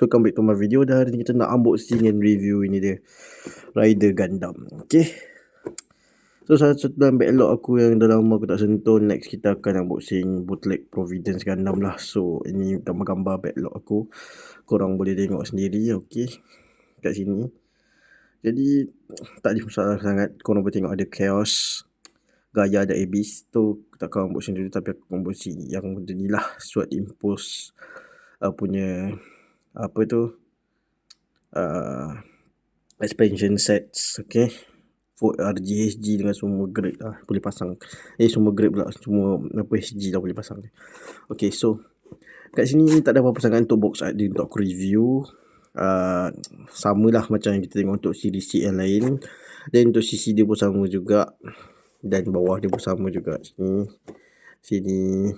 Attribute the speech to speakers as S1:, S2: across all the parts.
S1: welcome back to my video. Dan hari ni kita nak unboxing and review ini dia, Rider Gundam. Okay, so satu dalam backlog aku yang dah lama aku tak sentuh. Next kita akan unboxing bootleg Providence Gundam lah. So ini gambar-gambar backlog aku, korang boleh tengok sendiri. Okay, kat sini. Jadi tak ada masalah sangat. Korang boleh tengok ada Chaos, Gaia, ada Abyss. Tu tak akan unboxing dulu, tapi aku unboxing yang ni lah, Sword Impulse punya apa tu, expansion sets. Okay, for RGHG dengan semua grade lah boleh pasang. Semua grade pula, semua apa HG dah boleh pasang. Okay, so kat sini tak ada apa-apa sangat untuk box art dia untuk aku review. Sama lah macam yang kita tengok untuk series CL lain. Dan untuk CC dia pun sama juga, dan bawah dia pun sama juga. Sini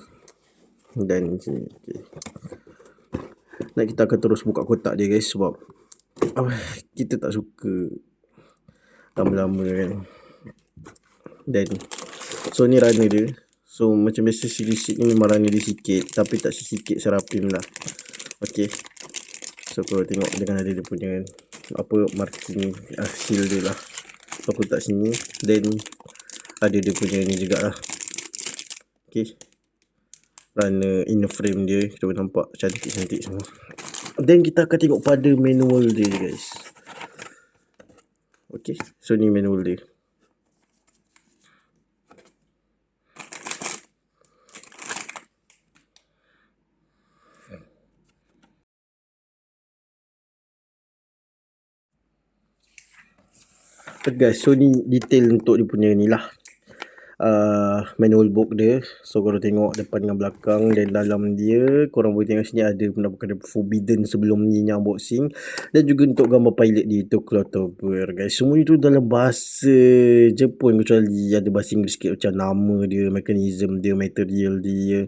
S1: dan sini. Okay, nak kita akan terus buka kotak dia guys, sebab kita tak suka lama-lama kan. Dan so ni runner dia. So macam biasa series ni memang runner dia sikit, tapi tak sikit serapim lah. Okay, so kalau tengok dengan ada dia punya apa marking seal dia lah. So aku letak sini. Then ada dia punya ni jugalah. Okay, runner inner frame dia, kita boleh nampak cantik-cantik semua. Then kita akan tengok pada manual dia guys. Okay, so ni manual dia. Okay guys, so ni detail untuk dia punya ni lah, manual book dia. So korang tengok depan dengan belakang, dan dalam dia korang boleh tengok sini ada penampakan Forbidden sebelum ni yang unboxing. Dan juga untuk gambar pilot dia tu Clotober guys. Semua itu dalam bahasa Jepun, kecuali ada bahasa Inggeris sikit, macam nama dia, mechanism dia, material dia,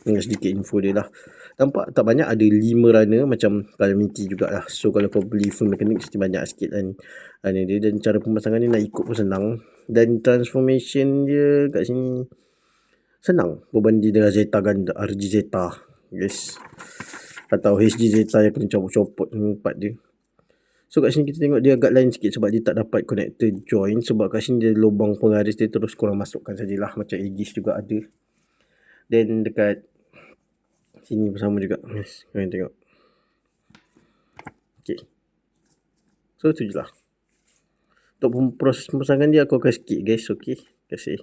S1: dengan sedikit info dia lah. Nampak tak banyak, ada 5 runner macam Calamity jugalah. So kalau kau beli full mechanic mesti banyak sikit kan dia. Dan cara pemasangan dia nak ikut pun senang. Dan transformation dia kat sini senang berbanding dengan Zeta Gundam, RG Zeta guys, atau HG Zeta yang kena copot-copot part dia. So kat sini kita tengok dia agak lain sikit, sebab dia tak dapat connector join. Sebab kat sini dia lubang pengaris dia, terus korang masukkan sajalah. Macam Aegis juga ada. Dan dekat sini bersama juga guys, korang tengok. Okay, so tu je lah. Untuk proses pemasangan dia aku akan skip guys. Okay, terima kasih.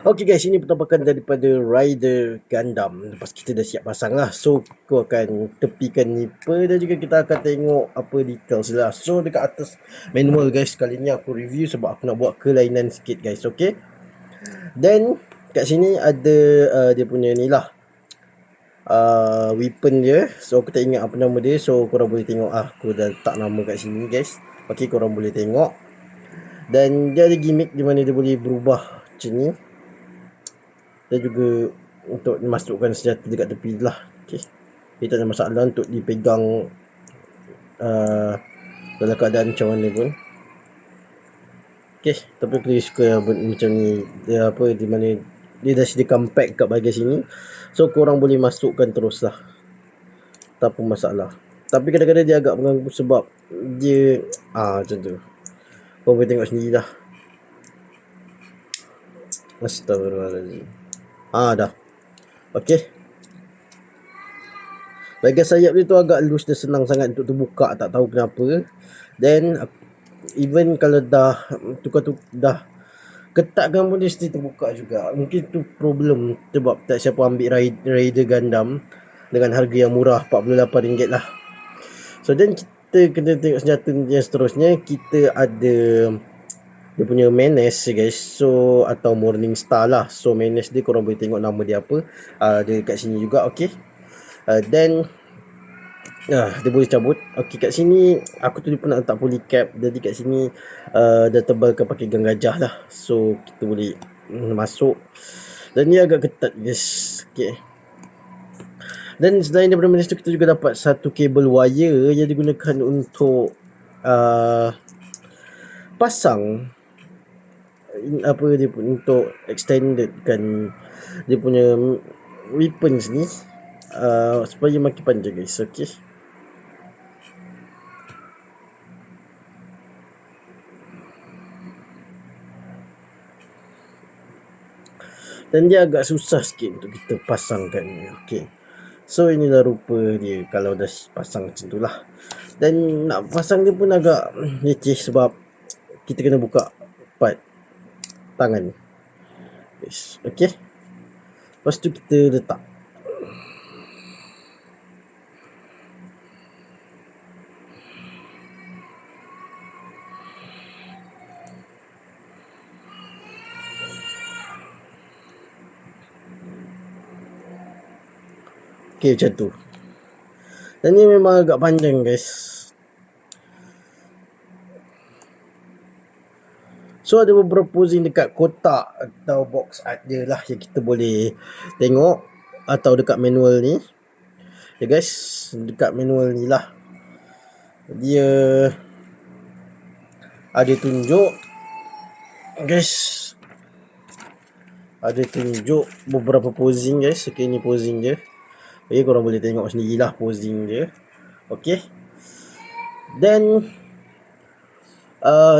S1: Okay guys, ini penampakan daripada Rider Gundam. Lepas kita dah siap pasang lah. So aku akan tepikan nipper, dan juga kita akan tengok apa details lah. So dekat atas manual guys, kali ni aku review sebab aku nak buat kelainan sikit guys. Okay, dan kat sini ada dia punya ni lah, weapon dia. So aku tak ingat apa nama dia. So korang boleh tengok, aku dah letak nama kat sini guys. Okay, korang boleh tengok. Dan dia ada gimmick di mana dia boleh berubah macam ni. Dan juga untuk masukkan senjata dekat tepi lah. Okay, dia tak ada masalah untuk dipegang dalam keadaan macam mana pun. Okay, tapi aku suka macam ni. Dia apa, di mana dia dah sediakan pack kat bahagian sini. So korang boleh masukkan terus lah, tak apa masalah. Tapi kadang-kadang dia agak mengganggu sebab dia macam tu. Korang boleh tengok sendiri dah. Astagfirullahaladzim. Dah. Okay, bahagian sayap dia tu agak loose dan senang sangat untuk terbuka, tak tahu kenapa. Then even kalau dah dah ketatkan pun dia mesti terbuka juga. Mungkin tu problem, sebab tak siapa ambil Rider Gundam dengan harga yang murah, RM48 lah. So dan kita kena tengok senjata yang seterusnya. Kita ada dia punya Menace guys, so atau Morning Star lah. So Menace dia korang boleh tengok nama dia apa, dia kat sini juga. Okay, then dia boleh cabut. Okay, kat sini aku tu pun nak letak polycap. Jadi kat sini dah tebalkan pakai gang gajah lah. So kita boleh masuk. Dan ni agak ketat guys. Okay, dan selain daripada Menace tu, kita juga dapat satu kabel wire yang digunakan untuk pasang apa dia pun untuk extended kan dia punya weapons ni supaya makin panjang guys. Okay, dan dia agak susah sikit untuk kita pasangkan ni. Okay, so inilah rupa dia kalau dah pasang macam tu lah. Dan nak pasang dia pun agak leceh sebab kita kena buka part tangan. Yes. Okay, lepas tu kita letak. Okay, macam tu. Dan ni memang agak panjang guys. So ada beberapa posing dekat kotak atau box art dia lah yang kita boleh tengok, atau dekat manual ni. Ya guys, dekat manual ni lah dia ada tunjuk guys, ada tunjuk beberapa posing guys. Okay, ni posing dia. Okay, korang boleh tengok sendirilah posing dia. Okay, then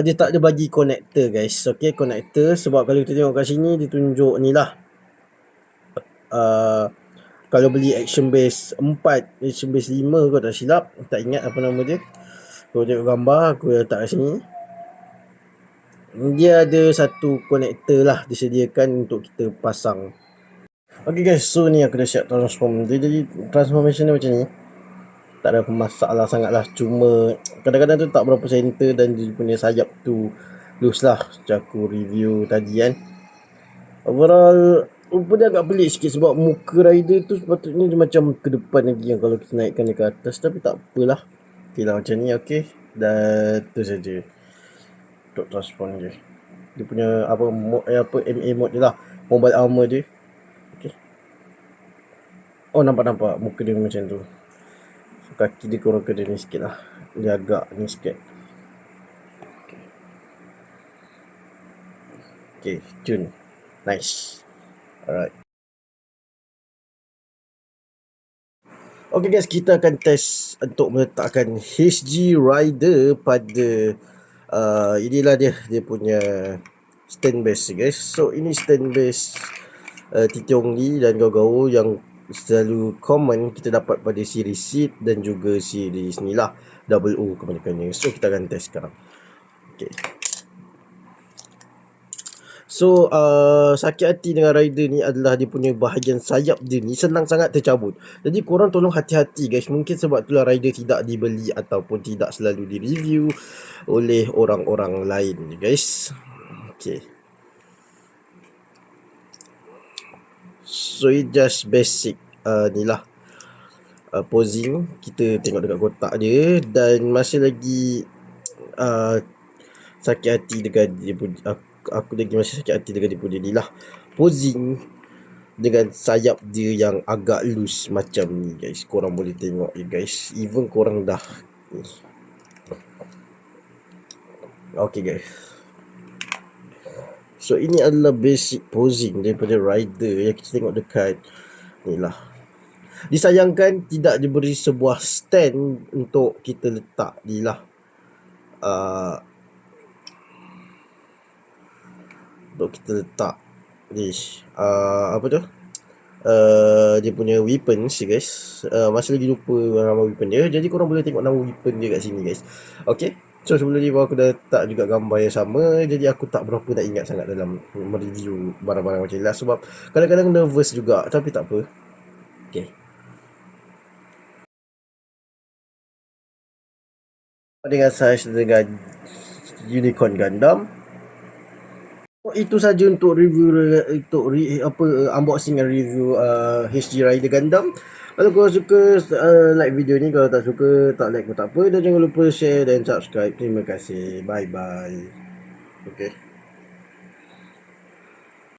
S1: dia tak ada bagi connector guys. Okay, connector sebab kalau kita tengok kat sini dia tunjuk ni lah, kalau beli action base 4, action base 5 kau tak silap, tak ingat apa nama dia. Kau tengok gambar aku letak kat sini, dia ada satu connector lah disediakan untuk kita pasang. Okay guys, so ni aku dah siap transform dia. Jadi transformation dia macam ni, tak ada masalah sangat lah. Cuma kadang-kadang tu tak berapa center dan dia punya sayap tu loose lah, macam aku review tadi kan. Overall rupa dia agak pelik sikit sebab muka rider tu sepatutnya dia macam ke depan lagi yang kalau kita naikkan dia ke atas. Tapi tak apalah, okay lah macam ni. Okay, dan tu saja untuk transform dia. Dia punya apa MA mode dia lah, mobile armor dia. Okay, oh nampak muka dia macam tu. Kaki dia kurang kena ni sikit lah, dia agak ni sikit. Okay, tune nice. Alright, okay guys, kita akan test untuk meletakkan HG Rider pada inilah dia punya stand base guys. So ini stand base Titiong Li dan Gao yang selalu common kita dapat pada series Seed dan juga series ni lah Double O kebanyakannya. So kita akan test sekarang. Okay, so sakit hati dengan rider ni adalah dia punya bahagian sayap dia ni senang sangat tercabut. Jadi korang tolong hati-hati guys. Mungkin sebab itulah rider tidak dibeli ataupun tidak selalu direview oleh orang-orang lain guys. Okay, so it just basic ni lah posing. Kita tengok dekat kotak dia. Dan masih lagi sakit hati dengan dia pun, aku lagi masih sakit hati dengan dia punya ni lah, posing dengan sayap dia yang agak loose macam ni guys. Korang boleh tengok guys, even korang dah ni. Okay guys, so ini adalah basic posing daripada rider yang kita tengok dekat ni lah. Disayangkan tidak diberi sebuah stand untuk kita letak ni lah, untuk kita letak ni apa tu dia punya weapons guys. Masih lagi lupa nama weapon dia, jadi korang boleh tengok nama weapon dia kat sini guys. Okay, so sebelum ni aku dah letak juga gambar yang sama, jadi aku tak berapa nak ingat sangat dalam mereview barang-barang macam ni lah, sebab kadang-kadang nervous juga, tapi tak apa. Okay, dengan size dengan Unicorn Gundam. Itu saja untuk review, untuk unboxing dan review HG Rider Gundam. Kalau korang suka, like video ni. Kalau tak suka, tak like pun tak apa. Dan jangan lupa share dan subscribe. Terima kasih. Bye bye. Okay.